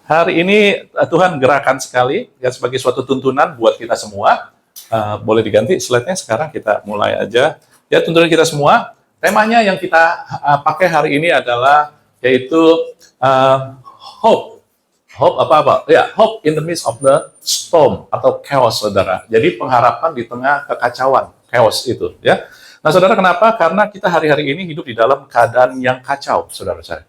Hari ini Tuhan gerakan sekali ya sebagai suatu tuntunan buat kita semua. Boleh diganti slide-nya sekarang, kita mulai aja. Ya, tuntunan kita semua. Temanya yang kita pakai hari ini adalah yaitu hope. Hope apa-apa? Ya, hope in the midst of the storm atau chaos, saudara. Jadi pengharapan di tengah kekacauan, chaos itu, ya. Nah, saudara, kenapa? Karena kita hari-hari ini hidup di dalam keadaan yang kacau, saudara saya.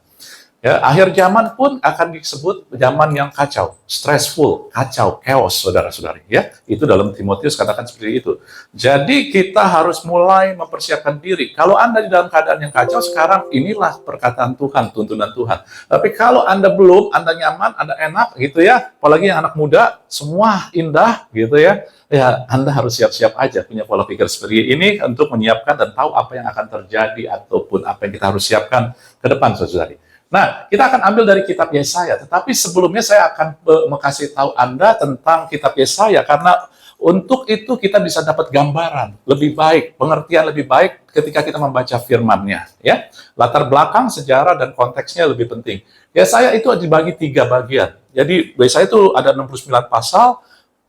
Ya, akhir zaman pun akan disebut zaman yang kacau, stressful, kacau, chaos, saudara-saudari. Ya, itu dalam Timotius katakan seperti itu. Jadi kita harus mulai mempersiapkan diri. Kalau Anda di dalam keadaan yang kacau sekarang, inilah perkataan Tuhan, tuntunan Tuhan. Tapi kalau Anda belum, Anda nyaman, Anda enak, gitu ya. Apalagi yang anak muda, semua indah, gitu ya. Ya, Anda harus siap-siap aja punya pola pikir seperti ini untuk menyiapkan dan tahu apa yang akan terjadi ataupun apa yang kita harus siapkan ke depan, saudari. Nah, kita akan ambil dari kitab Yesaya, tetapi sebelumnya saya akan kasih tahu Anda tentang kitab Yesaya, karena untuk itu kita bisa dapat gambaran lebih baik, pengertian lebih baik ketika kita membaca firman-Nya. Ya, latar belakang, sejarah, dan konteksnya lebih penting. Yesaya itu dibagi 3 bagian. Jadi, Yesaya itu ada 69 pasal,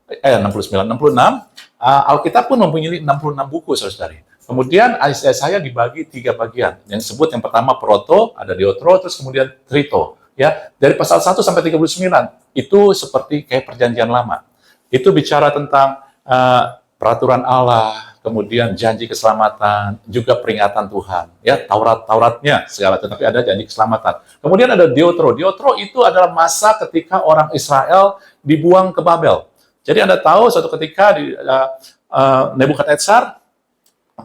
66. Alkitab pun mempunyai 66 buku, saudari. Kemudian Yesaya dibagi 3 bagian. Yang disebut yang pertama proto, ada diotro, terus kemudian trito. Ya, dari pasal 1 sampai 39 itu seperti kayak perjanjian lama. Itu bicara tentang peraturan Allah, kemudian janji keselamatan, juga peringatan Tuhan. Ya, Tauratnya segala, tetapi ada janji keselamatan. Kemudian ada diotro. Diotro itu adalah masa ketika orang Israel dibuang ke Babel. Jadi Anda tahu suatu ketika di Nebukadnezar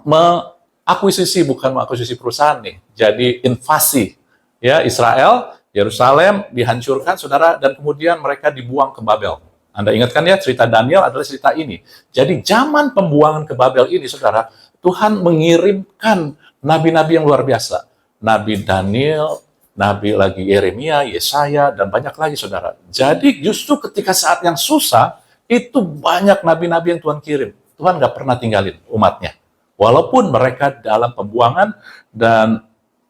mengakuisisi perusahaan nih, jadi invasi ya Israel, Yerusalem dihancurkan, saudara, dan kemudian mereka dibuang ke Babel. Anda ingatkan ya, cerita Daniel adalah cerita ini. Jadi zaman pembuangan ke Babel ini, saudara, Tuhan mengirimkan nabi-nabi yang luar biasa. Nabi Daniel, nabi lagi Yeremia, Yesaya, dan banyak lagi, saudara. Jadi justru ketika saat yang susah, itu banyak nabi-nabi yang Tuhan kirim. Tuhan nggak pernah tinggalin umatnya. Walaupun mereka dalam pembuangan, dan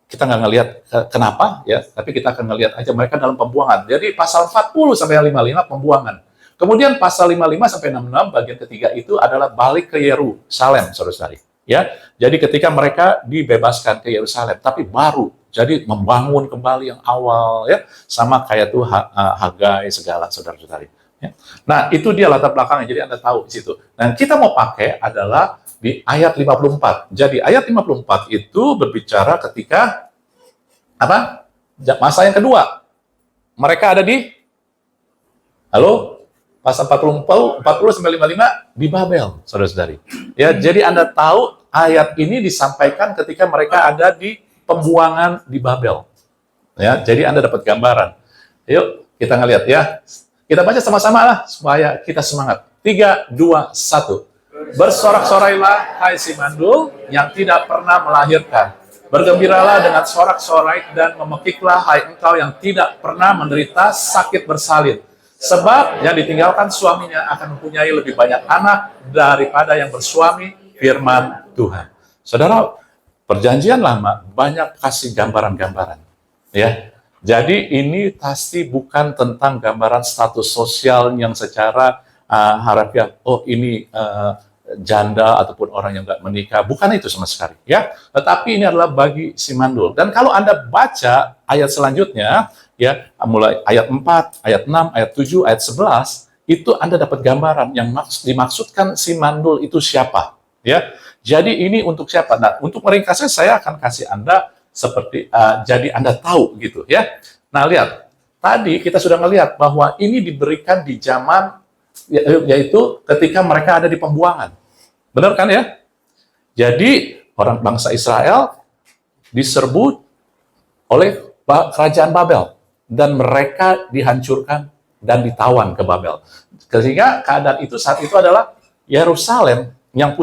kita nggak ngelihat kenapa, ya, tapi kita akan ngelihat aja mereka dalam pembuangan. Jadi pasal 40 sampai 55 pembuangan. Kemudian pasal 55 sampai 66 bagian ketiga itu adalah balik ke Yerusalem, saudara-saudari. Ya, jadi ketika mereka dibebaskan ke Yerusalem, tapi baru jadi membangun kembali yang awal, ya, sama kayak tuh Hagai segala, saudara-saudari. Ya. Nah, itu dia latar belakangnya. Jadi Anda tahu di situ. Nah, kita mau pakai adalah di ayat 54. Jadi ayat 54 itu berbicara ketika apa? Masa yang kedua. Mereka ada di pasal 40 sampai 55 di Babel, saudara-saudari. Ya, jadi Anda tahu ayat ini disampaikan ketika mereka ada di pembuangan di Babel. Ya, jadi Anda dapat gambaran. Yuk, kita ngelihat ya. Kita baca sama-sama lah supaya kita semangat. 3, 2, 1. Bersorak-sorailah, hai si mandul yang tidak pernah melahirkan. Bergembiralah dengan sorak-sorai dan memekiklah, hai engkau yang tidak pernah menderita sakit bersalin. Sebab yang ditinggalkan suaminya akan mempunyai lebih banyak anak daripada yang bersuami, firman Tuhan. Saudara, perjanjian lama banyak kasih gambaran-gambaran. Ya, jadi ini pasti bukan tentang gambaran status sosial yang secara harafiah, oh ini janda ataupun orang yang nggak menikah, bukan itu sama sekali, ya. Tetapi ini adalah bagi si mandul. Dan kalau Anda baca ayat selanjutnya, ya, mulai ayat 4, ayat 6, ayat 7, ayat 11, itu Anda dapat gambaran yang dimaksudkan si mandul itu siapa, ya. Jadi ini untuk siapa? Nah, untuk meringkasnya saya akan kasih Anda seperti jadi Anda tahu gitu, ya. Nah, lihat. Tadi kita sudah melihat bahwa ini diberikan di zaman yaitu ketika mereka ada di pembuangan. Benar kan ya? Jadi orang bangsa Israel diserbu oleh kerajaan Babel dan mereka dihancurkan dan ditawan ke Babel. Sehingga keadaan itu saat itu adalah Yerusalem yang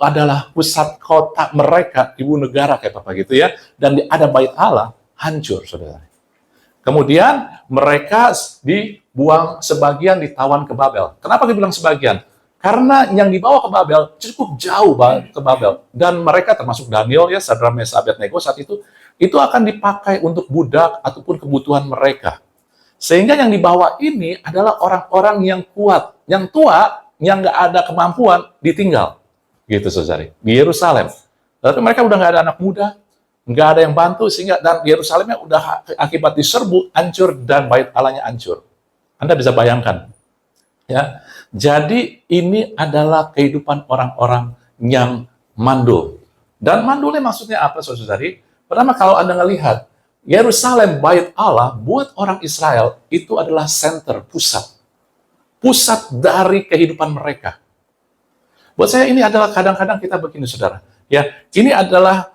adalah pusat kota mereka, ibu negara kayak apa gitu ya, dan ada bait Allah hancur, saudara. Kemudian mereka dibuang, sebagian ditawan ke Babel. Kenapa dibilang sebagian? Karena yang dibawa ke Babel cukup jauh ke Babel. Dan mereka termasuk Daniel, ya, Sadrak, Mesak, Abednego saat itu akan dipakai untuk budak ataupun kebutuhan mereka. Sehingga yang dibawa ini adalah orang-orang yang kuat, yang tua, yang nggak ada kemampuan, ditinggal. Gitu, saudari. Di Yerusalem. Tapi mereka udah nggak ada anak muda, nggak ada yang bantu, sehingga dan Yerusalemnya udah akibat diserbu, hancur, dan bait Allahnya hancur. Anda bisa bayangkan. Ya, jadi ini adalah kehidupan orang-orang yang mandul. Dan mandulnya maksudnya apa, saudari? Pertama, kalau Anda melihat Yerusalem, bait Allah, buat orang Israel itu adalah center, pusat dari kehidupan mereka. Buat saya ini adalah kadang-kadang kita begini, saudara. Ya, ini adalah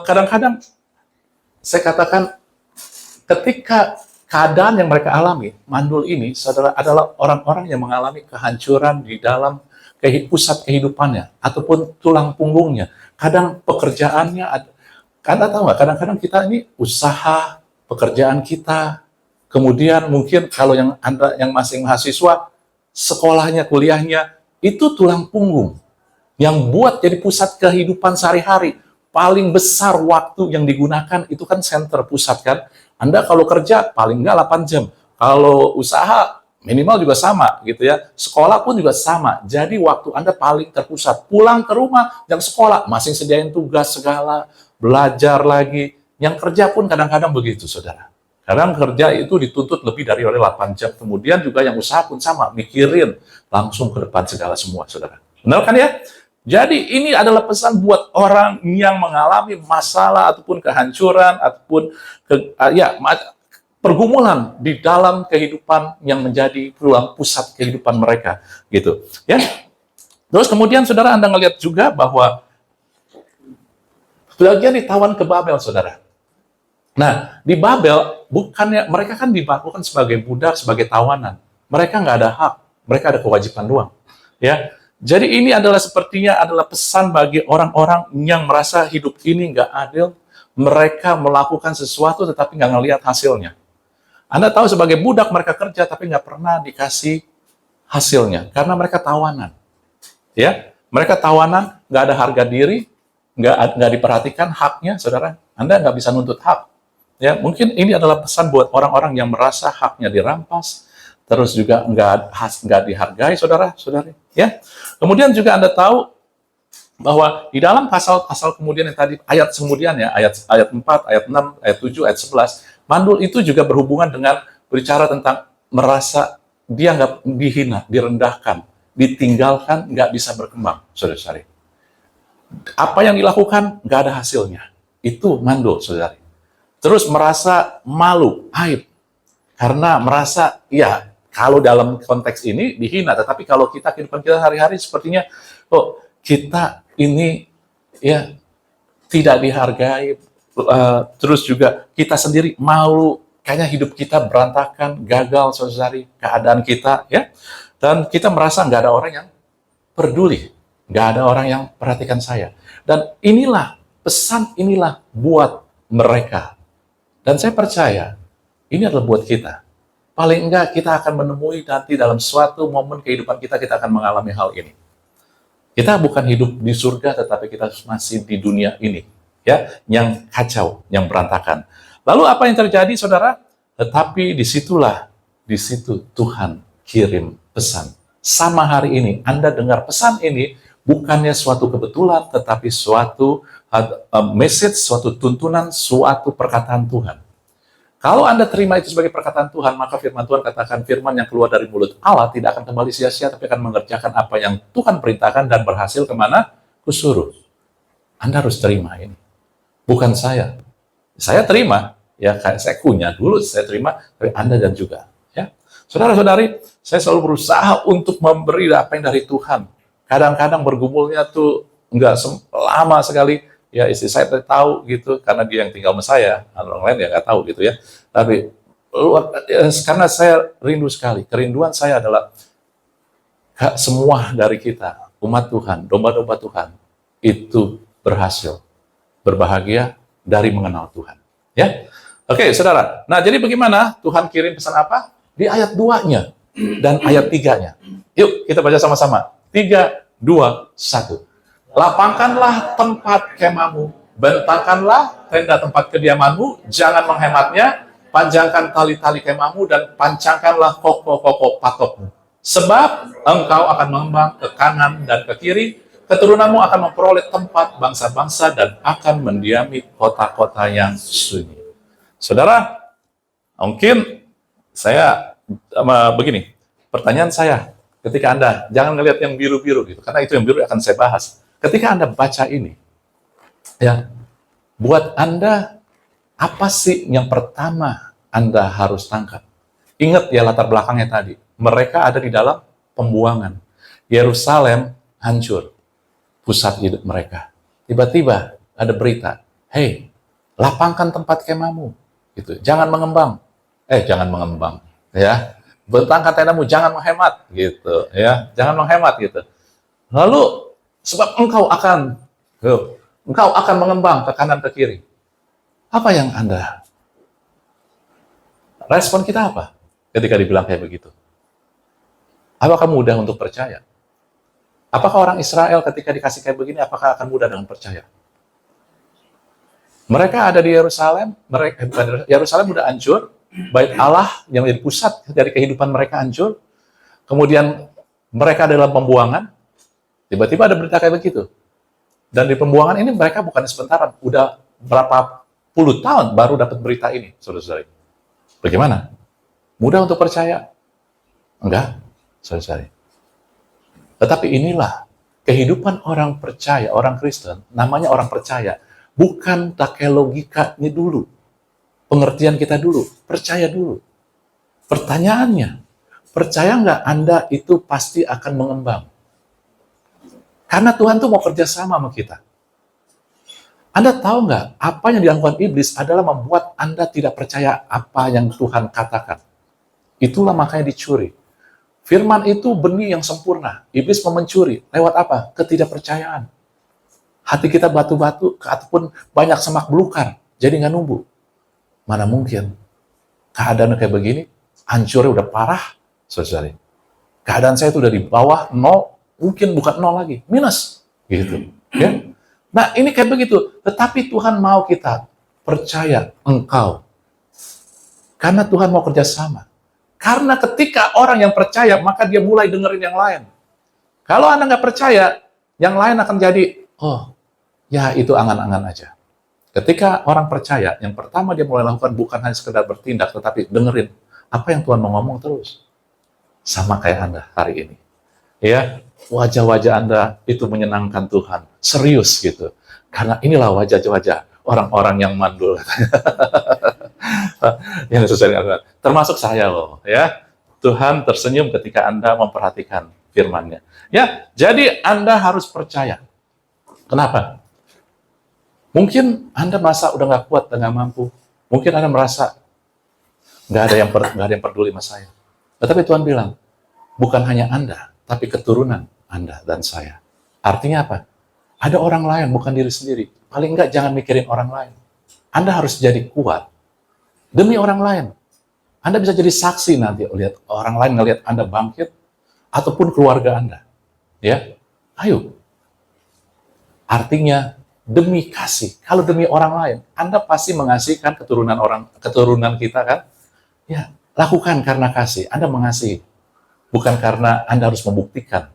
kadang-kadang saya katakan ketika keadaan yang mereka alami, mandul ini, saudara, adalah orang-orang yang mengalami kehancuran di dalam pusat kehidupannya ataupun tulang punggungnya. Kadang pekerjaannya, Anda tahu nggak? Kadang-kadang kita ini usaha, pekerjaan kita, kemudian mungkin kalau yang Anda yang masih mahasiswa, sekolahnya, kuliahnya, itu tulang punggung yang buat jadi pusat kehidupan sehari-hari. Paling besar waktu yang digunakan itu kan center pusat kan. Anda kalau kerja paling nggak 8 jam. Kalau usaha minimal juga sama gitu ya. Sekolah pun juga sama. Jadi waktu Anda paling terpusat. Pulang ke rumah yang sekolah masih sediain tugas segala, belajar lagi. Yang kerja pun kadang-kadang begitu, saudara. Kadang kerja itu dituntut lebih dari 8 jam. Kemudian juga yang usaha pun sama, mikirin langsung ke depan segala semua, saudara. Benar kan ya? Jadi ini adalah pesan buat orang yang mengalami masalah ataupun kehancuran ataupun pergumulan di dalam kehidupan yang menjadi pusat kehidupan mereka, gitu. Ya. Terus kemudian, saudara, Anda ngelihat juga bahwa bagian ditawan ke Babel, saudara. Nah, di Babel, bukannya mereka kan dilakukan sebagai budak, sebagai tawanan. Mereka nggak ada hak, mereka ada kewajiban doang. Ya, jadi ini adalah sepertinya adalah pesan bagi orang-orang yang merasa hidup ini nggak adil. Mereka melakukan sesuatu tetapi nggak ngelihat hasilnya. Anda tahu sebagai budak mereka kerja tapi nggak pernah dikasih hasilnya karena mereka tawanan. Ya, mereka tawanan, nggak ada harga diri, nggak diperhatikan haknya, saudara. Anda nggak bisa nuntut hak. Ya, mungkin ini adalah pesan buat orang-orang yang merasa haknya dirampas, terus juga nggak dihargai, saudara-saudari. Ya, kemudian juga Anda tahu bahwa di dalam pasal-pasal kemudian yang tadi ayat kemudian ya, ayat 4, ayat 6, ayat 7, ayat 11, mandul itu juga berhubungan dengan berbicara tentang merasa dia nggak dihina, direndahkan, ditinggalkan, nggak bisa berkembang, saudara-saudari. Apa yang dilakukan nggak ada hasilnya. Itu mandul, saudari. Terus merasa malu, aib. Karena merasa, ya, kalau dalam konteks ini dihina. Tetapi kalau kehidupan kita hari-hari sepertinya, kita ini ya tidak dihargai. Terus juga kita sendiri malu. Kayaknya hidup kita berantakan, gagal, saudari, keadaan kita. Ya. Dan kita merasa nggak ada orang yang peduli. Nggak ada orang yang perhatikan saya. Dan inilah, pesan inilah buat mereka. Dan saya percaya, ini adalah buat kita. Paling enggak kita akan menemui nanti dalam suatu momen kehidupan kita akan mengalami hal ini. Kita bukan hidup di surga, tetapi kita masih di dunia ini. Ya, yang kacau, yang berantakan. Lalu apa yang terjadi, saudara? Tetapi di situ Tuhan kirim pesan. Sama hari ini, Anda dengar pesan ini, bukannya suatu kebetulan, tetapi suatu message, suatu tuntunan, suatu perkataan Tuhan. Kalau Anda terima itu sebagai perkataan Tuhan, maka firman Tuhan katakan firman yang keluar dari mulut Allah tidak akan kembali sia-sia, tapi akan mengerjakan apa yang Tuhan perintahkan dan berhasil kemana? Kusuruh. Anda harus terima ini. Bukan saya. Saya terima, ya saya punya dulu, saya terima, dari Anda dan juga. Ya, saudara-saudari, saya selalu berusaha untuk memberi apa yang dari Tuhan. Kadang-kadang bergumulnya tuh nggak lama sekali. Ya istri saya tahu gitu, karena dia yang tinggal sama saya. Orang lain ya nggak tahu gitu ya. Tapi karena saya rindu sekali. Kerinduan saya adalah semua dari kita, umat Tuhan, domba-domba Tuhan, itu berhasil, berbahagia dari mengenal Tuhan. Ya, oke, saudara. Nah, jadi bagaimana Tuhan kirim pesan apa? Di ayat 2-nya dan ayat 3-nya. Yuk, kita baca sama-sama. 3, 2, 1. Lapangkanlah tempat kemahmu, bentangkanlah tenda tempat kediamanmu, jangan menghematnya, panjangkan tali-tali kemahmu dan pancangkanlah kokoh-kokoh patokmu. Sebab engkau akan mengembang ke kanan dan ke kiri, keturunanmu akan memperoleh tempat bangsa-bangsa dan akan mendiami kota-kota yang sunyi. Saudara, mungkin saya begini, pertanyaan saya, ketika Anda, jangan ngelihat yang biru-biru gitu, karena itu yang biru akan saya bahas. Ketika Anda baca ini, ya, buat Anda, apa sih yang pertama Anda harus tangkap? Ingat ya latar belakangnya tadi, mereka ada di dalam pembuangan. Yerusalem hancur, pusat hidup mereka. Tiba-tiba ada berita, hey, lapangkan tempat kemahmu, gitu. Jangan mengembang, ya. Bentangkan tendamu, jangan menghemat, gitu, ya. Jangan menghemat, gitu. Lalu sebab engkau akan mengembang ke kanan ke kiri. Apa yang Anda respon kita apa ketika dibilang kayak begitu? Apakah mudah untuk percaya? Apakah orang Israel ketika dikasih kayak begini, apakah akan mudah dengan percaya? Mereka ada di Yerusalem, Yerusalem udah hancur, bait Allah yang menjadi pusat dari kehidupan mereka hancur, kemudian mereka dalam pembuangan, tiba-tiba ada berita kayak begitu. Dan di pembuangan ini mereka bukan sebentar, udah berapa puluh tahun baru dapat berita ini, saudara-saudari. Bagaimana? Mudah untuk percaya? Enggak, saudara-saudari. Tetapi inilah kehidupan orang percaya, orang Kristen, namanya orang percaya. Bukan pakai logikanya dulu, pengertian kita dulu, percaya dulu. Pertanyaannya, percaya nggak Anda itu pasti akan mengembang? Karena Tuhan tuh mau kerjasama sama kita. Anda tahu nggak, apa yang dilakukan iblis adalah membuat Anda tidak percaya apa yang Tuhan katakan. Itulah makanya dicuri. Firman itu benih yang sempurna. Iblis mau mencuri. Lewat apa? Ketidakpercayaan. Hati kita batu-batu, ataupun banyak semak belukar, jadi nggak numbuh. Mana mungkin? Keadaan kayak begini, hancurnya udah parah, saudara. Keadaan saya itu udah di bawah, nol, mungkin bukan nol lagi, minus. Gitu. Ya? Nah, ini kayak begitu. Tetapi Tuhan mau kita percaya engkau. Karena Tuhan mau kerjasama. Karena ketika orang yang percaya, maka dia mulai dengerin yang lain. Kalau Anda nggak percaya, yang lain akan jadi, oh, ya itu angan-angan aja. Ketika orang percaya, yang pertama dia mulai lakukan bukan hanya sekedar bertindak, tetapi dengerin apa yang Tuhan mau ngomong terus. Sama kayak Anda hari ini. Ya, wajah-wajah Anda itu menyenangkan Tuhan. Serius gitu. Karena inilah wajah-wajah orang-orang yang mandul. Yang sesuai dengan Tuhan. Termasuk saya loh, ya. Tuhan tersenyum ketika Anda memperhatikan firman-Nya. Ya, jadi Anda harus percaya. Kenapa? Mungkin Anda merasa udah nggak kuat dan nggak mampu. Mungkin Anda merasa nggak ada yang peduli sama saya. Tetapi Tuhan bilang, bukan hanya Anda, tapi keturunan Anda dan saya. Artinya apa? Ada orang lain, bukan diri sendiri. Paling nggak jangan mikirin orang lain. Anda harus jadi kuat demi orang lain. Anda bisa jadi saksi nanti lihat orang lain ngelihat Anda bangkit, ataupun keluarga Anda. Ya, ayo. Artinya demi kasih. Kalau demi orang lain, Anda pasti mengasihkan keturunan kita kan? Ya, lakukan karena kasih. Anda mengasihi, bukan karena Anda harus membuktikan.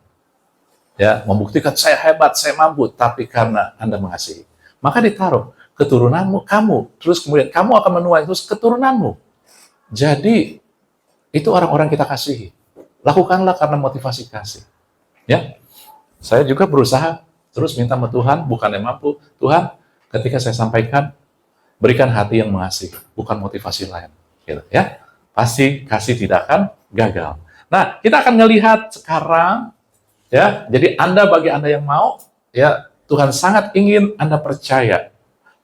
Ya, membuktikan saya hebat, saya mampu, tapi karena Anda mengasihi. Maka ditaruh keturunanmu, kamu, terus kemudian kamu akan menuai terus keturunanmu. Jadi itu orang-orang kita kasihi. Lakukanlah karena motivasi kasih. Ya, saya juga berusaha terus minta sama Tuhan, bukan yang mampu. Tuhan, ketika saya sampaikan, berikan hati yang mengasihi, bukan motivasi lain. Gitu, ya, pasti kasih tidak akan gagal. Nah, kita akan melihat sekarang, ya. Jadi bagi Anda yang mau, ya, Tuhan sangat ingin Anda percaya.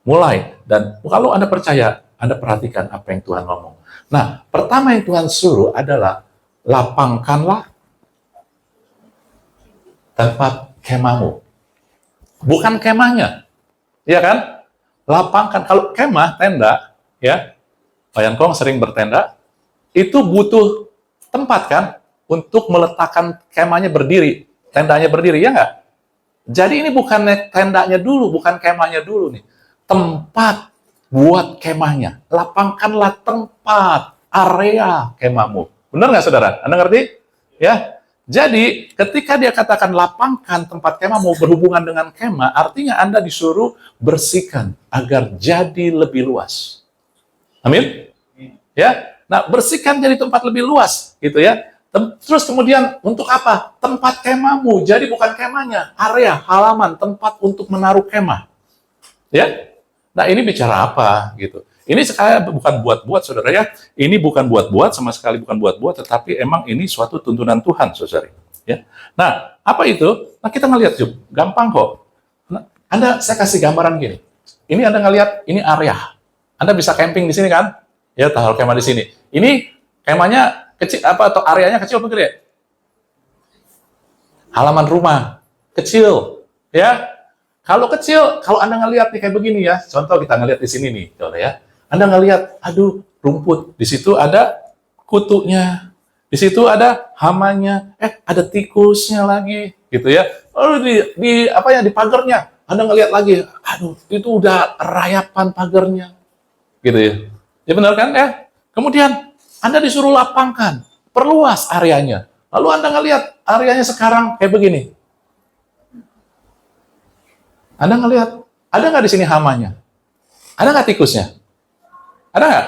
Mulai, dan kalau Anda percaya, Anda perhatikan apa yang Tuhan ngomong. Nah, pertama yang Tuhan suruh adalah lapangkanlah tempat kemahmu. Bukan kemahnya, ya kan? Lapangkan. Kalau kemah, tenda, ya, Pak Yankong sering bertenda, itu butuh tempat kan untuk meletakkan kemahnya berdiri, tendanya berdiri, ya nggak? Jadi ini bukan tendanya dulu, bukan kemahnya dulu nih. Tempat buat kemahnya. Lapangkanlah tempat, area kemahmu. Benar nggak saudara? Anda ngerti? Ya. Jadi ketika dia katakan lapangkan tempat kemahmu berhubungan dengan kemah, artinya Anda disuruh bersihkan agar jadi lebih luas. Amin? Ya. Nah, bersihkan jadi tempat lebih luas, gitu ya. Terus kemudian untuk apa? Tempat kemahmu. Jadi bukan kemahnya, area, halaman, tempat untuk menaruh kemah. Ya. Nah, ini bicara apa gitu. Ini sekali bukan buat-buat saudara ya. Ini bukan buat-buat, sama sekali bukan buat-buat, tetapi emang ini suatu tuntunan Tuhan, saudara. Ya. Nah, apa itu? Nah, kita ngelihat yuk, gampang kok. Nah, saya kasih gambaran gini. Ini Anda ngelihat, ini area. Anda bisa camping di sini kan? Ya, taruh kemah di sini. Ini kemahnya kecil apa atau areanya kecil apa gede? Halaman rumah kecil, ya. Kalau kecil, kalau Anda ngelihat nih kayak begini ya, contoh kita ngelihat di sini nih, saudara ya. Anda ngelihat, aduh, rumput, di situ ada kutunya, di situ ada hamanya, ada tikusnya lagi, gitu ya. Lalu di pagarnya, Anda ngelihat lagi, aduh, itu udah rayapan pagarnya, gitu ya. Ya benar kan ya? Kemudian Anda disuruh lapangkan, perluas areanya. Lalu Anda ngelihat areanya sekarang kayak begini. Anda ngelihat, ada nggak di sini hamanya? Ada nggak tikusnya? Ada nggak?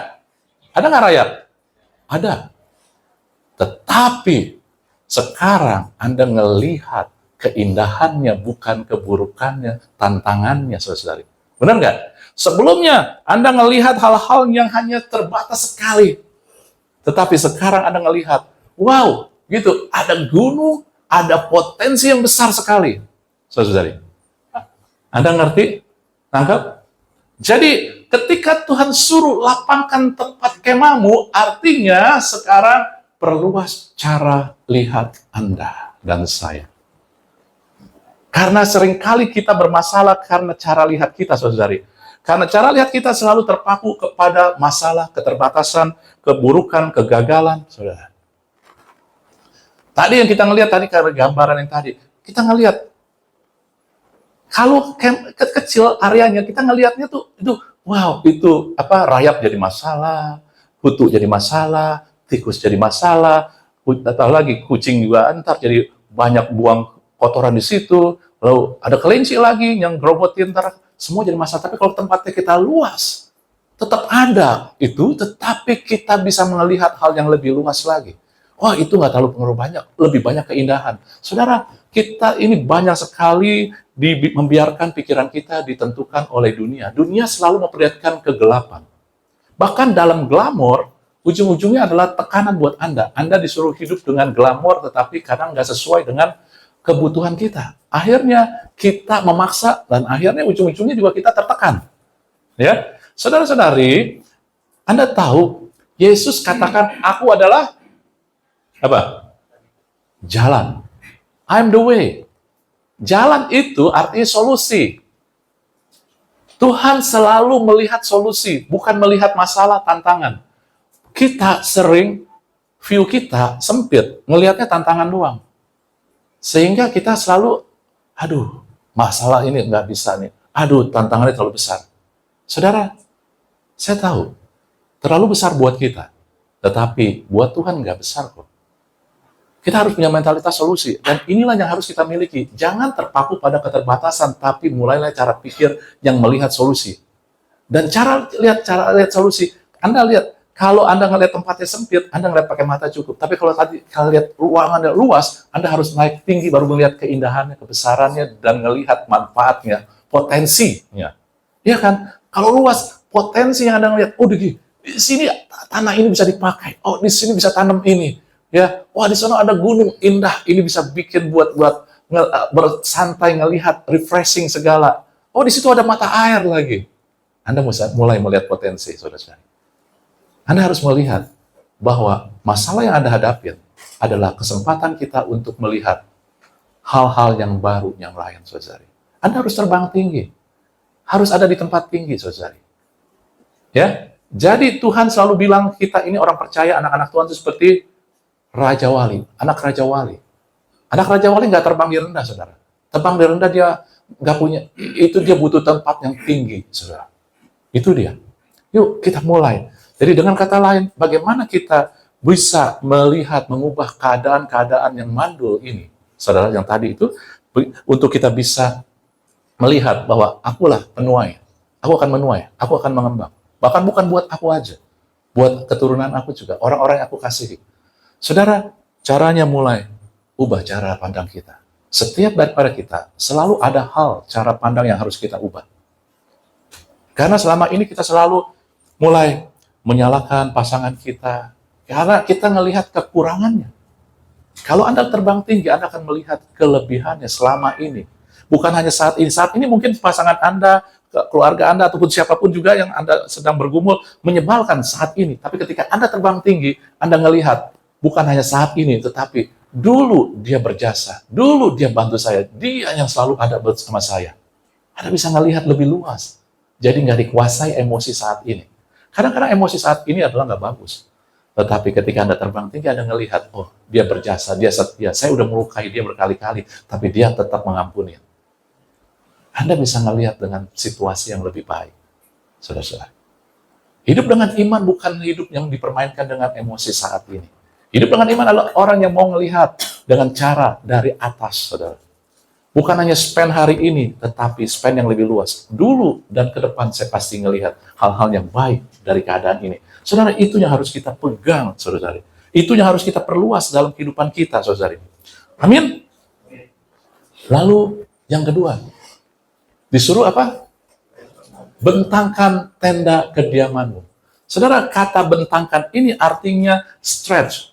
Ada nggak rayap? Ada. Tetapi sekarang Anda ngelihat keindahannya, bukan keburukannya, tantangannya, saudara-saudari. Benar nggak? Sebelumnya Anda ngelihat hal-hal yang hanya terbatas sekali. Tetapi sekarang Anda ngelihat, wow, gitu, ada gunung, ada potensi yang besar sekali, saudara-saudari. Anda ngerti? Tangkap? Jadi, ketika Tuhan suruh lapangkan tempat kemahmu, artinya sekarang perluas cara lihat Anda dan saya. Karena seringkali kita bermasalah karena cara lihat kita, saudari. Karena cara lihat kita selalu terpaku kepada masalah, keterbatasan, keburukan, kegagalan, saudara. Tadi yang kita ngelihat tadi, karena gambaran yang tadi, kita ngelihat kalau kecil areanya, kita ngelihatnya tuh, itu wow, itu rayap jadi masalah, kutu jadi masalah, tikus jadi masalah, atau lagi kucing juga ntar jadi banyak buang kotoran di situ, lalu ada kelinci lagi yang gerobotin, ntar semua jadi masalah. Tapi kalau tempatnya kita luas, tetap ada itu, tetapi kita bisa melihat hal yang lebih luas lagi. Wah, itu nggak terlalu pengaruh banyak, lebih banyak keindahan. Saudara, kita ini banyak sekali membiarkan pikiran kita ditentukan oleh dunia. Dunia selalu memperlihatkan kegelapan. Bahkan dalam glamor, ujung-ujungnya adalah tekanan buat Anda. Anda disuruh hidup dengan glamor, tetapi kadang nggak sesuai dengan kebutuhan kita. Akhirnya kita memaksa, dan akhirnya ujung-ujungnya juga kita tertekan. Ya, saudara-saudari, Anda tahu, Yesus katakan, aku adalah apa? Jalan. I'm the way. Jalan itu artinya solusi. Tuhan selalu melihat solusi, bukan melihat masalah, tantangan. Kita sering, view kita sempit, melihatnya tantangan doang. Sehingga kita selalu, aduh, masalah ini nggak bisa nih. Aduh, tantangannya terlalu besar. Saudara, saya tahu, terlalu besar buat kita. Tetapi buat Tuhan nggak besar kok. Kita harus punya mentalitas solusi, dan inilah yang harus kita miliki. Jangan terpaku pada keterbatasan, tapi mulailah cara pikir yang melihat solusi. Dan cara lihat solusi, Anda lihat, kalau Anda ngelihat tempatnya sempit, Anda ngelihat pakai mata cukup. Tapi kalau lihat ruangannya luas, Anda harus naik tinggi baru melihat keindahannya, kebesarannya, dan melihat manfaatnya, potensinya. Iya kan? Kalau luas, potensi yang Anda ngelihat, oh di sini tanah ini bisa dipakai, oh di sini bisa tanam ini. Ya, wah di sana ada gunung indah, ini bisa bikin buat bersantai ngelihat, refreshing segala. Oh di situ ada mata air lagi. Anda mulai melihat potensi, saudara-saudara. Anda harus melihat bahwa masalah yang Anda hadapin adalah kesempatan kita untuk melihat hal-hal yang baru yang lain, saudara. Anda harus terbang tinggi, harus ada di tempat tinggi, saudara. Ya, jadi Tuhan selalu bilang kita ini orang percaya, anak-anak Tuhan itu seperti Raja Wali, anak Raja Wali. Anak Raja Wali nggak terbang di rendah, saudara. Terbang di rendah dia nggak punya, itu dia butuh tempat yang tinggi, saudara. Itu dia. Yuk kita mulai. Jadi dengan kata lain, bagaimana kita bisa melihat, mengubah keadaan-keadaan yang mandul ini, saudara, yang tadi itu, untuk kita bisa melihat bahwa akulah penuai, aku akan menuai, aku akan mengembang. Bahkan bukan buat aku aja, buat keturunan aku juga, orang-orang yang aku kasihi. Saudara, caranya mulai ubah cara pandang kita. Setiap daripada kita, selalu ada hal, cara pandang yang harus kita ubah. Karena selama ini kita selalu mulai menyalahkan pasangan kita, karena kita melihat kekurangannya. Kalau Anda terbang tinggi, Anda akan melihat kelebihannya selama ini. Bukan hanya saat ini. Saat ini mungkin pasangan Anda, keluarga Anda, ataupun siapapun juga yang Anda sedang bergumul, menyebalkan saat ini. Tapi ketika Anda terbang tinggi, Anda melihat, bukan hanya saat ini, tetapi dulu dia berjasa, dulu dia bantu saya, dia yang selalu ada bersama saya. Anda bisa melihat lebih luas. Jadi nggak dikuasai emosi saat ini. Kadang-kadang emosi saat ini adalah nggak bagus. Tetapi ketika Anda terbang tinggi, Anda melihat, oh, dia berjasa, dia setia, saya udah melukai dia berkali-kali, tapi dia tetap mengampuni. Anda bisa melihat dengan situasi yang lebih baik, saudara-saudara. Hidup dengan iman bukan hidup yang dipermainkan dengan emosi saat ini. Hidup dengan iman adalah orang yang mau melihat dengan cara dari atas, saudara. Bukan hanya spend hari ini, tetapi spend yang lebih luas. Dulu dan ke depan saya pasti melihat hal-hal yang baik dari keadaan ini. Saudara, itu yang harus kita pegang, saudara. Itu yang harus kita perluas dalam kehidupan kita, saudara. Amin. Lalu yang kedua, disuruh apa? Bentangkan tenda kediamanmu. Saudara, kata bentangkan ini artinya stretch.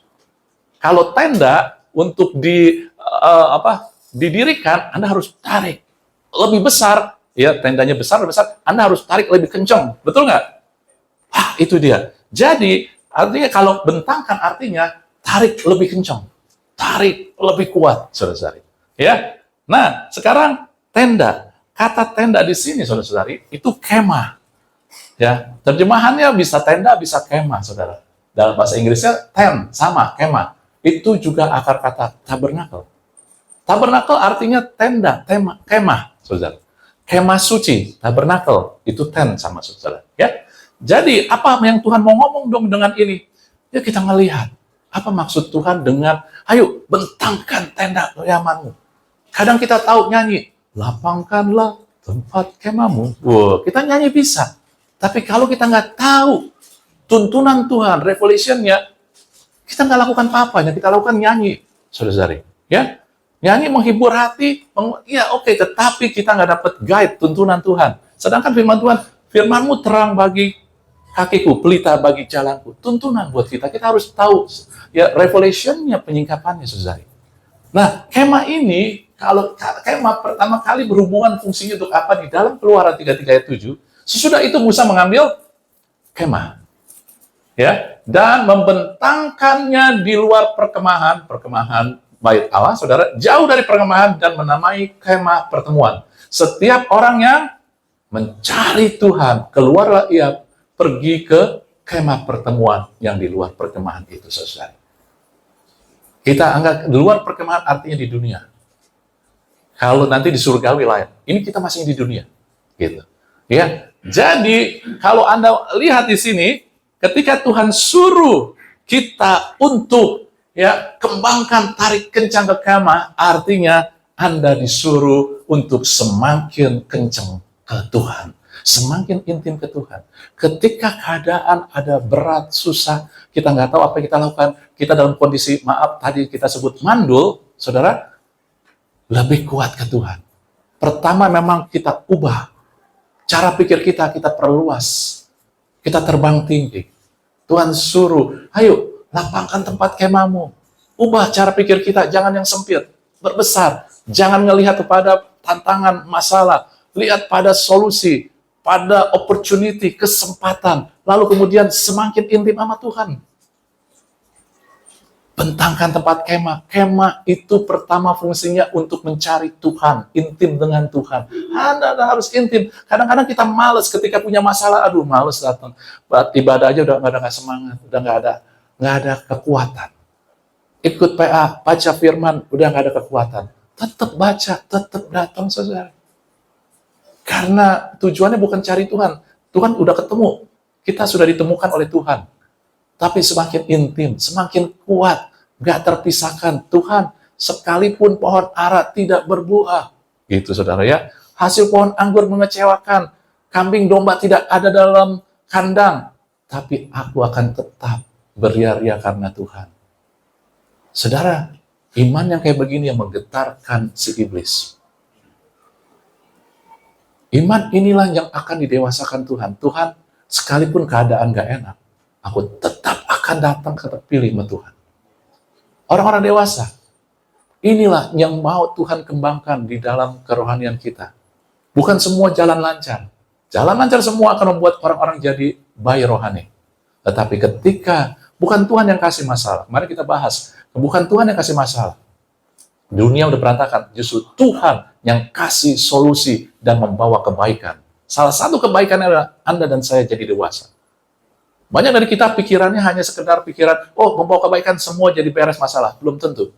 Kalau tenda untuk didirikan, Anda harus tarik lebih besar, ya tendanya besar, Anda harus tarik lebih kencang, betul nggak? Itu dia. Jadi artinya kalau bentangkan artinya tarik lebih kencang, tarik lebih kuat, saudara-saudari. Ya, nah sekarang tenda, kata tenda di sini, saudara-saudari, itu kemah. Ya, terjemahannya bisa tenda, bisa kemah, saudara. Dalam bahasa Inggrisnya tent sama kemah. Itu juga akar kata tabernakel. Tabernakel artinya tenda, kemah, saudara. Kemah suci, tabernakel, itu tent sama saudara. Ya, jadi apa yang Tuhan mau ngomong dong dengan ini? Ya kita ngelihat apa maksud Tuhan dengan, ayo bentangkan tenda kediamanmu. Kadang kita tahu nyanyi, lapangkanlah tempat kemahmu. Wow, kita nyanyi bisa. Tapi kalau kita nggak tahu tuntunan Tuhan, revelation-nya, kita nggak lakukan apa-apanya, kita lakukan nyanyi, saudara-saudari. Ya, nyanyi menghibur hati, ya oke, tetapi kita nggak dapat guide tuntunan Tuhan. Sedangkan firman Tuhan, firman-Mu terang bagi kakiku, pelita bagi jalanku. Tuntunan buat kita harus tahu ya revelation-nya, penyingkapannya, saudari. Nah, kemah ini, kalau kemah pertama kali berhubungan fungsinya untuk apa di dalam Keluaran 33 ayat 7, sesudah itu Musa mengambil kemah. Ya, dan membentangkannya di luar perkemahan bait Allah, saudara, jauh dari perkemahan dan menamai kemah pertemuan. Setiap orang yang mencari Tuhan, keluarlah ia pergi ke kemah pertemuan yang di luar perkemahan itu, saudara. Kita anggap di luar perkemahan artinya di dunia. Kalau nanti di surgawi lain, ini kita masih di dunia, gitu. Ya, jadi kalau Anda lihat di sini, ketika Tuhan suruh kita untuk ya kembangkan, tarik kencang ke kemah, artinya Anda disuruh untuk semakin kencang ke Tuhan, semakin intim ke Tuhan. Ketika keadaan ada berat, susah, kita nggak tahu apa yang kita lakukan, kita dalam kondisi, maaf, tadi kita sebut mandul, saudara, lebih kuat ke Tuhan. Pertama memang kita ubah cara pikir kita perluas. Kita terbang tinggi. Tuhan suruh, ayo lapangkan tempat kemahmu. Ubah cara pikir kita, jangan yang sempit, berbesar. Jangan melihat kepada tantangan, masalah. Lihat pada solusi, pada opportunity, kesempatan. Lalu kemudian semakin intim sama Tuhan. Bentangkan tempat kemah. Kemah itu pertama fungsinya untuk mencari Tuhan, intim dengan Tuhan. Anda harus intim. Kadang-kadang kita males ketika punya masalah. Aduh, males datang. Ibadah aja udah nggak semangat, udah nggak ada kekuatan. Ikut PA, baca firman, udah nggak ada kekuatan. Tetap baca, tetap datang, saudara. Karena tujuannya bukan cari Tuhan. Tuhan udah ketemu. kita sudah ditemukan oleh Tuhan. Tapi semakin intim, semakin kuat, gak terpisahkan. Tuhan, sekalipun pohon ara tidak berbuah. Gitu saudara ya. Hasil pohon anggur mengecewakan. Kambing domba tidak ada dalam kandang. Tapi aku akan tetap beria-ria karena Tuhan. Saudara, iman yang kayak begini yang menggetarkan si iblis. Iman inilah yang akan didewasakan Tuhan. Tuhan, sekalipun keadaan gak enak, aku tetap akan datang ke terpilih sama Tuhan. Orang-orang dewasa, inilah yang mau Tuhan kembangkan di dalam kerohanian kita. Bukan semua jalan lancar. Jalan lancar semua akan membuat orang-orang jadi bayi rohani. Tetapi ketika bukan Tuhan yang kasih masalah, mari kita bahas, bukan Tuhan yang kasih masalah. Dunia udah berantakan, justru Tuhan yang kasih solusi dan membawa kebaikan. Salah satu kebaikan adalah Anda dan saya jadi dewasa. Banyak dari kita pikirannya hanya sekedar pikiran, oh membawa kebaikan semua jadi beres masalah. Belum tentu.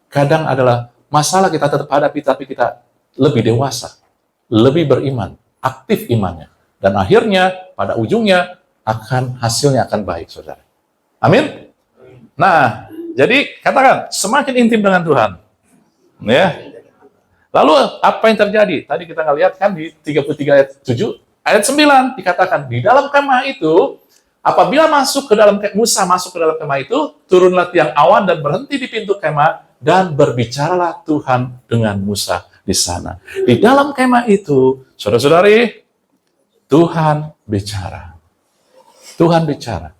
Kadang adalah masalah kita tetap hadapi, tapi kita lebih dewasa, lebih beriman, aktif imannya. Dan akhirnya, pada ujungnya, hasilnya akan baik, saudara. Amin? Nah, jadi katakan, semakin intim dengan Tuhan. Ya. Lalu apa yang terjadi? Tadi kita ngeliat kan di 33 ayat 7, ayat 9 dikatakan di dalam kemah itu apabila Musa masuk ke dalam kemah itu, turunlah tiang awan dan berhenti di pintu kemah dan berbicaralah Tuhan dengan Musa di sana. Di dalam kemah itu, saudara-saudari, Tuhan bicara. Tuhan bicara.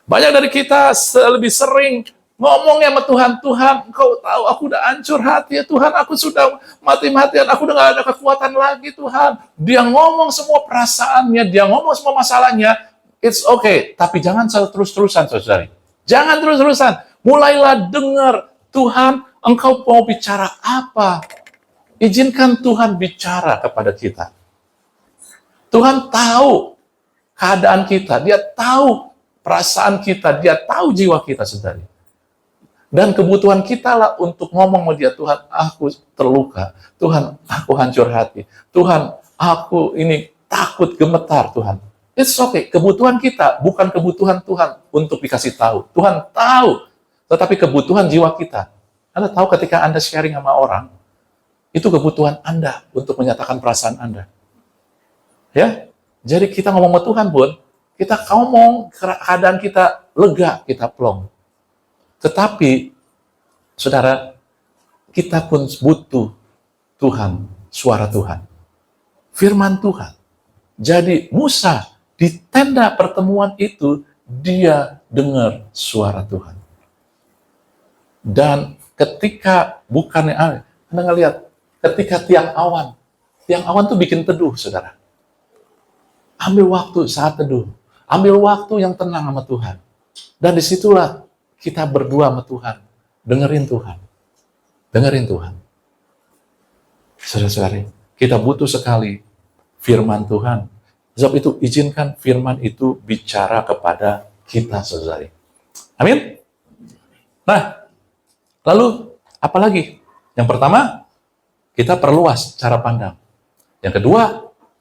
Banyak dari kita lebih sering ngomongnya sama Tuhan, Tuhan, Engkau tahu aku udah hancur hati ya Tuhan, aku sudah mati-matian, aku udah gak ada kekuatan lagi Tuhan. Dia ngomong semua perasaannya, dia ngomong semua masalahnya, it's okay. Tapi jangan terus-terusan, saudari. Jangan terus-terusan. Mulailah dengar, Tuhan, Engkau mau bicara apa? Izinkan Tuhan bicara kepada kita. Tuhan tahu keadaan kita, Dia tahu perasaan kita, Dia tahu jiwa kita, saudari. Dan kebutuhan kita lah untuk ngomong sama Dia, Tuhan, aku terluka. Tuhan, aku hancur hati. Tuhan, aku ini takut, gemetar, Tuhan. It's okay. Kebutuhan kita bukan kebutuhan Tuhan untuk dikasih tahu. Tuhan tahu. Tetapi kebutuhan jiwa kita. Anda tahu ketika Anda sharing sama orang, itu kebutuhan Anda untuk menyatakan perasaan Anda. Ya, jadi kita ngomong sama Tuhan, Bun, kita ngomong keadaan kita lega, kita plong. Tetapi, saudara, kita pun butuh Tuhan, suara Tuhan. Firman Tuhan. Jadi Musa di tenda pertemuan itu, dia dengar suara Tuhan. Dan ketika, Anda ngelihat, ketika tiang awan tuh bikin teduh, saudara. Ambil waktu saat teduh. Ambil waktu yang tenang sama Tuhan. Dan disitulah kita berdua sama Tuhan. Dengerin Tuhan. Dengerin Tuhan. Saudara-saudari, kita butuh sekali firman Tuhan. Sebab itu, izinkan firman itu bicara kepada kita, saudari. Amin? Nah, lalu, apa lagi? Yang pertama, kita perluas cara pandang. Yang kedua,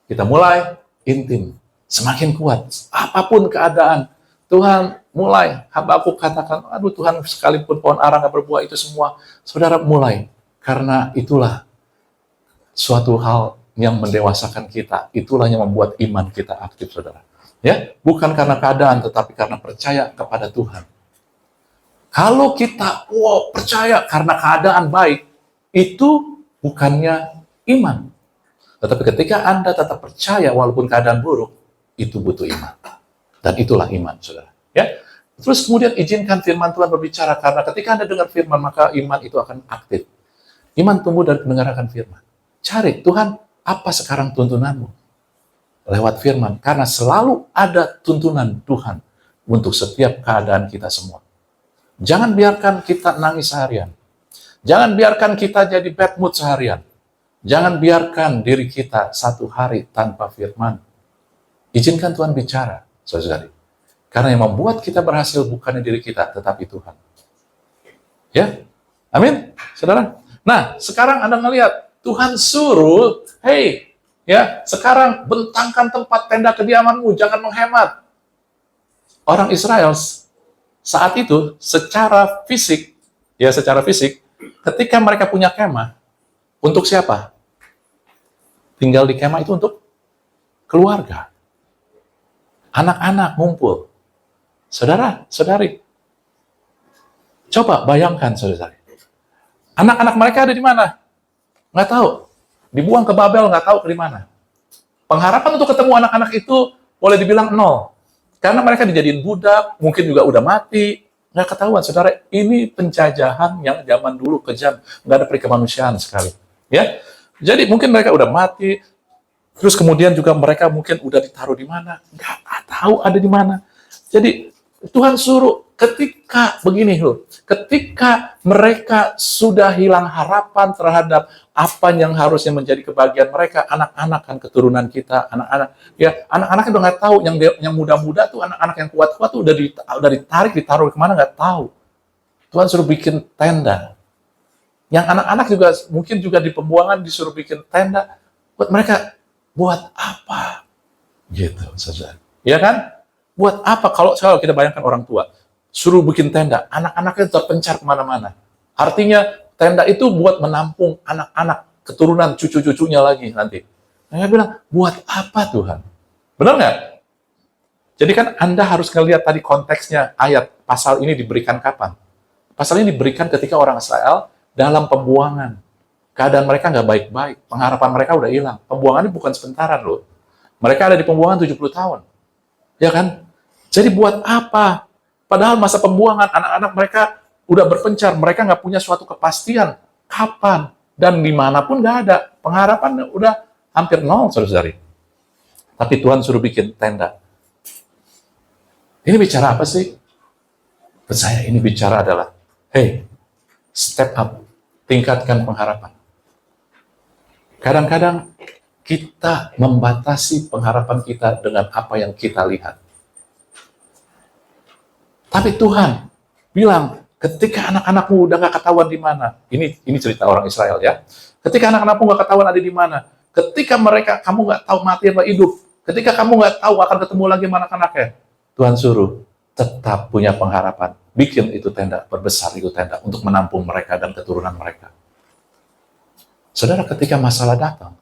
kita mulai intim. Semakin kuat. Apapun keadaan, Tuhan mulai, hamba aku katakan, aduh Tuhan, sekalipun pohon ara nggak berbuah itu semua, saudara mulai. Karena itulah suatu hal yang mendewasakan kita. Itulah yang membuat iman kita aktif, saudara. Ya, bukan karena keadaan, tetapi karena percaya kepada Tuhan. Kalau kita percaya karena keadaan baik, itu bukannya iman. Tetapi ketika Anda tetap percaya walaupun keadaan buruk, itu butuh iman. Dan itulah iman, saudara. Ya. Terus kemudian izinkan firman Tuhan berbicara, karena ketika Anda dengar firman, maka iman itu akan aktif. Iman tumbuh dari mendengarkan firman. Cari, Tuhan, apa sekarang tuntunanmu? Lewat firman. Karena selalu ada tuntunan Tuhan untuk setiap keadaan kita semua. Jangan biarkan kita nangis seharian. Jangan biarkan kita jadi bad mood seharian. Jangan biarkan diri kita satu hari tanpa firman. Izinkan Tuhan bicara, saudari. Karena yang membuat kita berhasil bukannya diri kita, tetapi Tuhan. Ya? Amin? Saudara? Nah, sekarang Anda ngelihat, Tuhan suruh, hey, Ya, sekarang bentangkan tempat tenda kediamanmu, jangan menghemat. Orang Israel saat itu secara fisik, ketika mereka punya kemah, untuk siapa? Tinggal di kemah itu untuk keluarga. Anak-anak ngumpul. Saudara, saudari, coba bayangkan, saudari. Anak-anak mereka ada di mana? Nggak tahu. Dibuang ke Babel, nggak tahu ke mana. Pengharapan untuk ketemu anak-anak itu boleh dibilang nol. Karena mereka dijadiin budak, mungkin juga udah mati. Nggak ketahuan, saudara. Ini penjajahan yang zaman dulu kejam. Nggak ada perikemanusiaan sekali. Ya, jadi mungkin mereka udah mati. Terus kemudian juga mereka mungkin udah ditaruh di mana. Nggak tahu ada di mana. Jadi Tuhan suruh ketika begini loh, ketika mereka sudah hilang harapan terhadap apa yang harusnya menjadi kebahagiaan mereka, anak-anak kan keturunan kita, anak-anak udah nggak tahu, yang muda-muda tuh, anak-anak yang kuat-kuat tuh udah ditarik, ditaruh kemana nggak tahu. Tuhan suruh bikin tenda. Yang anak-anak juga mungkin juga di pembuangan disuruh bikin tenda buat mereka. Buat apa? Gitu, saudara. Ya kan? Buat apa kalau kita bayangkan orang tua, suruh bikin tenda, anak-anaknya terpencar kemana-mana. Artinya tenda itu buat menampung anak-anak, keturunan, cucu-cucunya lagi nanti. Saya bilang, buat apa Tuhan? Benar nggak? Jadi kan Anda harus ngelihat tadi konteksnya ayat, pasal ini diberikan kapan? Pasal ini diberikan ketika orang Israel dalam pembuangan. Keadaan mereka nggak baik-baik, pengharapan mereka udah hilang. Pembuangan ini bukan sementaran loh. Mereka ada di pembuangan 70 tahun. Ya kan? Jadi buat apa? Padahal masa pembuangan anak-anak mereka udah berpencar, mereka nggak punya suatu kepastian kapan dan dimanapun nggak ada. Pengharapan udah hampir nol, saudara-saudari. Tapi Tuhan suruh bikin tenda. Ini bicara apa sih? Menurut saya ini bicara adalah, hey, step up, tingkatkan pengharapan. Kadang-kadang kita membatasi pengharapan kita dengan apa yang kita lihat. Tapi Tuhan bilang, ketika anak-anakmu udah nggak ketahuan di mana, ini cerita orang Israel ya. Ketika anak-anakmu nggak ketahuan ada di mana, ketika kamu nggak tahu mati atau hidup, ketika kamu nggak tahu akan ketemu lagi sama anak-anaknya, Tuhan suruh tetap punya pengharapan, bikin itu tenda, perbesar itu tenda untuk menampung mereka dan keturunan mereka. Saudara, ketika masalah datang,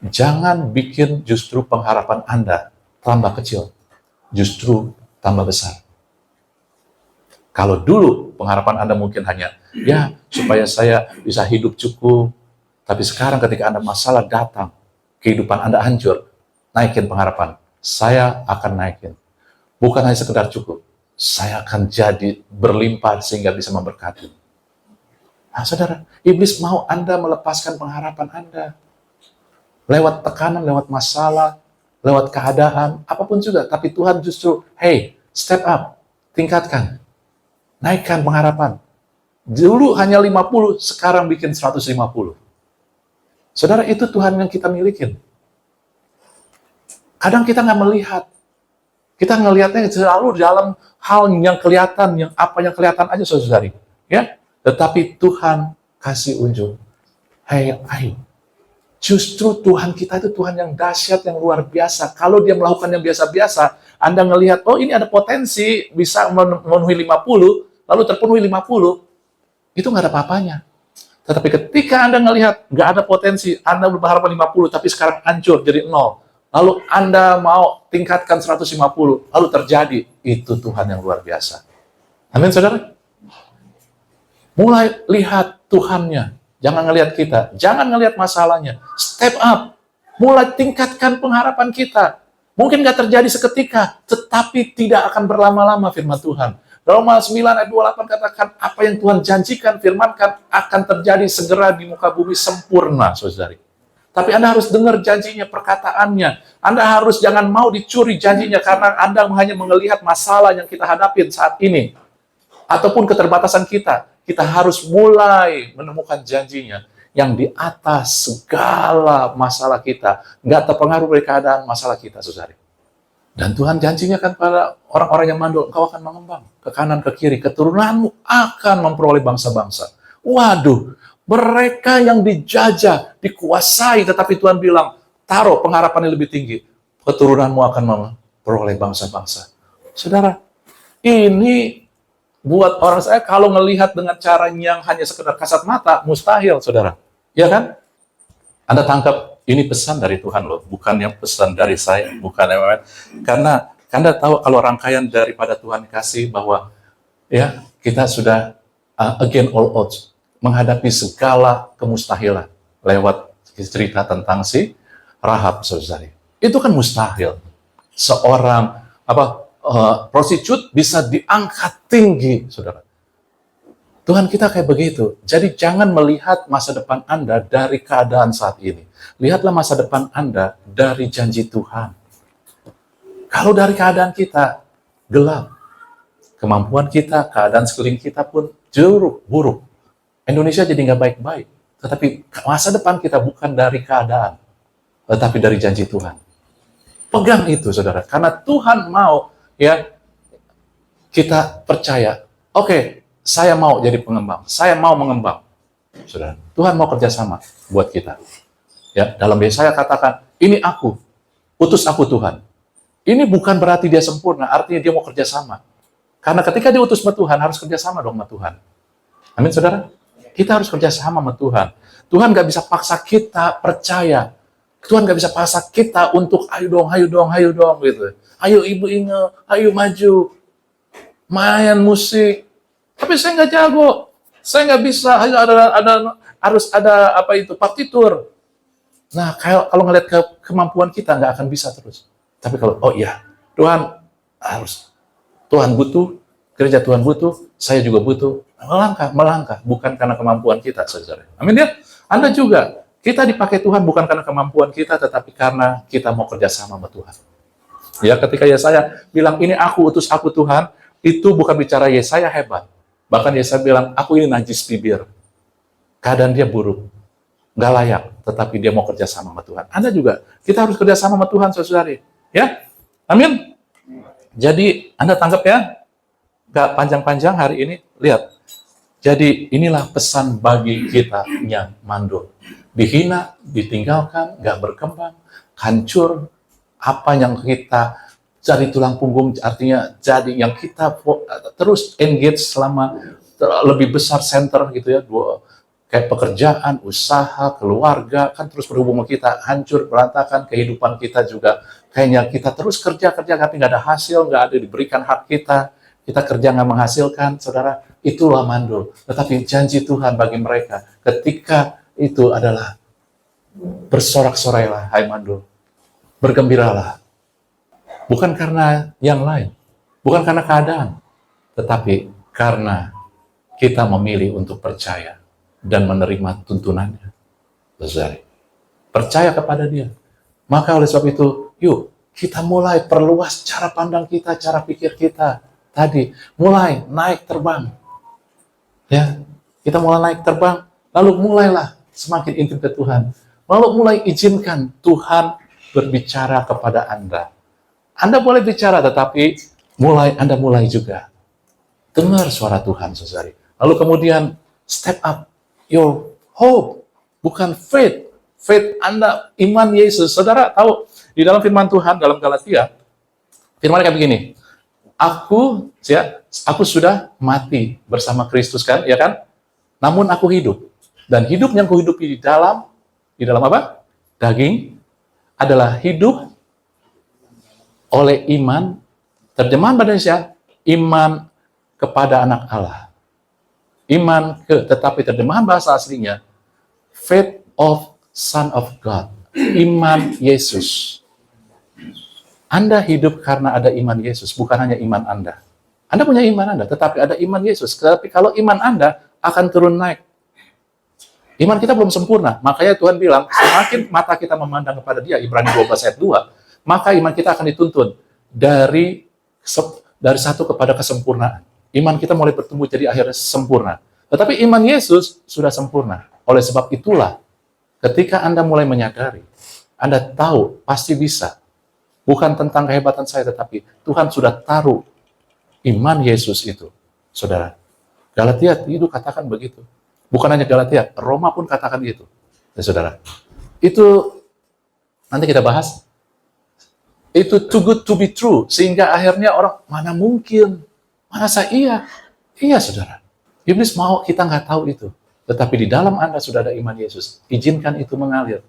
jangan bikin justru pengharapan Anda tambah kecil, justru tambah besar. Kalau dulu pengharapan Anda mungkin hanya, ya supaya saya bisa hidup cukup, tapi sekarang ketika Anda masalah datang, kehidupan Anda hancur, naikin pengharapan. Saya akan naikin. Bukan hanya sekedar cukup, saya akan jadi berlimpah sehingga bisa memberkati. Nah, saudara, iblis mau Anda melepaskan pengharapan Anda. Lewat tekanan, lewat masalah, lewat keadaan, apapun juga. Tapi Tuhan justru, hey, step up, tingkatkan. Naikkan pengharapan. Dulu hanya 50, sekarang bikin 150. Saudara, itu Tuhan yang kita milikin. Kadang kita nggak melihat. Kita ngelihatnya selalu dalam hal yang kelihatan, apa yang kelihatan aja, saudari. Ya, tetapi Tuhan kasih unjuk. Hey, ayo. Justru Tuhan kita itu Tuhan yang dahsyat, yang luar biasa. Kalau dia melakukan yang biasa-biasa, Anda ngelihat, oh ini ada potensi bisa memenuhi 50, lalu terpenuhi 50, itu nggak ada apa-apanya. Tetapi ketika Anda ngelihat nggak ada potensi, Anda berharap 50, tapi sekarang hancur jadi 0. Lalu Anda mau tingkatkan 150, lalu terjadi, itu Tuhan yang luar biasa. Amin, saudara? Mulai lihat Tuhannya. Jangan ngelihat kita, jangan ngelihat masalahnya. Step up, mulai tingkatkan pengharapan kita. Mungkin nggak terjadi seketika, tetapi tidak akan berlama-lama firman Tuhan. Roma 9 ayat 28 katakan, apa yang Tuhan janjikan, firmankan, akan terjadi segera di muka bumi sempurna, saudari. Tapi Anda harus dengar janjinya, perkataannya. Anda harus jangan mau dicuri janjinya, karena Anda hanya melihat masalah yang kita hadapi saat ini. Ataupun keterbatasan kita. Kita harus mulai menemukan janjinya yang di atas segala masalah kita. Nggak terpengaruh dari keadaan masalah kita, saudari. Dan Tuhan janjinya kan pada orang-orang yang mandul, engkau akan mengembang ke kanan, ke kiri. Keturunanmu akan memperoleh bangsa-bangsa. Waduh, mereka yang dijajah, dikuasai, tetapi Tuhan bilang, taruh pengharapan yang lebih tinggi. Keturunanmu akan memperoleh bangsa-bangsa. Saudara, ini buat orang saya kalau ngelihat dengan cara yang hanya sekedar kasat mata, mustahil, saudara. Ya kan? Anda tangkap, ini pesan dari Tuhan loh, bukan yang pesan dari saya, bukan yang karena Anda tahu kalau rangkaian daripada Tuhan kasih bahwa ya kita sudah again all odds menghadapi segala kemustahilan lewat cerita tentang si Rahab, saudara. Itu kan mustahil. Seorang prostitut bisa diangkat tinggi, saudara. Tuhan kita kayak begitu. Jadi jangan melihat masa depan Anda dari keadaan saat ini. Lihatlah masa depan Anda dari janji Tuhan. Kalau dari keadaan kita gelap, kemampuan kita, keadaan sekeliling kita pun buruk. Indonesia jadi nggak baik-baik. Tetapi masa depan kita bukan dari keadaan, tetapi dari janji Tuhan. Pegang itu, saudara. Karena Tuhan mau ya kita percaya. Oke, saya mau jadi pengembang. Saya mau mengembang. Saudara, Tuhan mau kerjasama buat kita. Ya, dalam Yesaya katakan, ini aku, utus aku Tuhan. Ini bukan berarti dia sempurna, artinya dia mau kerjasama. Karena ketika diutus sama Tuhan, harus kerjasama dong sama Tuhan. Amin, saudara? Kita harus kerjasama sama Tuhan. Tuhan nggak bisa paksa kita percaya. Tuhan nggak bisa paksa kita untuk ayo dong, gitu. Ayo ibu Inge, ayo maju. Main musik. Tapi saya nggak jago. Saya nggak bisa. Harus ada partitur. Nah, kalau ngeliat kemampuan kita nggak akan bisa terus. Tapi kalau Tuhan butuh, gereja Tuhan butuh, saya juga butuh. Melangkah, bukan karena kemampuan kita, saudara. Amin ya. Anda juga. Kita dipakai Tuhan bukan karena kemampuan kita, tetapi karena kita mau kerjasama sama Tuhan. Ya, ketika Yesaya bilang, ini aku, utus aku Tuhan, itu bukan bicara Yesaya hebat. Bahkan Yesaya bilang, aku ini najis bibir. Keadaan dia buruk. Nggak layak, tetapi dia mau kerjasama sama Tuhan. Anda juga, kita harus kerjasama sama Tuhan, saudari. Ya, amin. Jadi, Anda tangkap ya, nggak panjang-panjang hari ini, lihat. Jadi, inilah pesan bagi kita yang mandul. Dihina, ditinggalkan, nggak berkembang, hancur, apa yang kita jadi tulang punggung, artinya jadi yang kita terus engage selama lebih besar center gitu ya, kayak pekerjaan, usaha, keluarga, kan terus berhubung sama kita, hancur, berantakan, kehidupan kita juga, kayaknya kita terus kerja, tapi nggak ada hasil, nggak ada diberikan hak kita kerja nggak menghasilkan, saudara, itulah mandul. Tetapi janji Tuhan bagi mereka, ketika itu adalah bersorak-sorailah, hai mandul, bergembiralah. Bukan karena yang lain, bukan karena keadaan, tetapi karena kita memilih untuk percaya dan menerima tuntunannya. Saudara, percaya kepada dia. Maka oleh sebab itu, yuk kita mulai perluas cara pandang kita, cara pikir kita. Tadi, mulai naik terbang. Ya, kita mulai naik terbang, lalu mulailah semakin intim ke Tuhan. Lalu mulai izinkan Tuhan berbicara kepada Anda. Anda boleh bicara, tetapi Anda mulai juga. Dengar suara Tuhan, saudari. Lalu kemudian, step up your hope, bukan faith. Faith Anda, iman Yesus. Saudara tahu, di dalam firman Tuhan, dalam Galatia, firman kayak begini, Aku sudah mati bersama Kristus, kan, ya kan? Namun aku hidup. Dan hidup yang kuhidupi di dalam apa? Daging adalah hidup oleh iman, terjemahan bahasa Indonesia, iman kepada anak Allah. Tetapi terjemahan bahasa aslinya, faith of Son of God. Iman Yesus. Anda hidup karena ada iman Yesus, bukan hanya iman Anda. Anda punya iman Anda, tetapi ada iman Yesus. Tetapi kalau iman Anda akan turun naik. Iman kita belum sempurna. Makanya Tuhan bilang, semakin mata kita memandang kepada dia, Ibrani 12 ayat 2, maka iman kita akan dituntun dari satu kepada kesempurnaan. Iman kita mulai bertumbuh jadi akhirnya sempurna. Tetapi iman Yesus sudah sempurna. Oleh sebab itulah, ketika Anda mulai menyadari, Anda tahu pasti bisa. Bukan tentang kehebatan saya, tetapi Tuhan sudah taruh iman Yesus itu. Saudara, Galatia itu katakan begitu. Bukan hanya Galatia, Roma pun katakan gitu. Ya, saudara, itu Nanti kita bahas. Itu too good to be true. Sehingga akhirnya orang, mana mungkin? Masa iya? Iya, saudara. Iblis mau kita nggak tahu itu. Tetapi di dalam Anda sudah ada iman Yesus. Izinkan itu mengalir.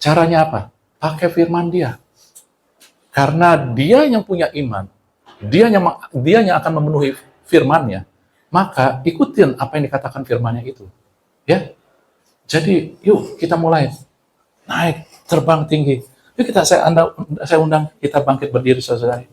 Caranya apa? Pakai firman Dia. Karena Dia yang punya iman, Dia yang akan memenuhi firman-Nya, maka ikutin apa yang dikatakan firman-Nya itu. Ya. Jadi, yuk kita mulai naik, terbang tinggi. Yuk saya undang kita bangkit berdiri, saudara.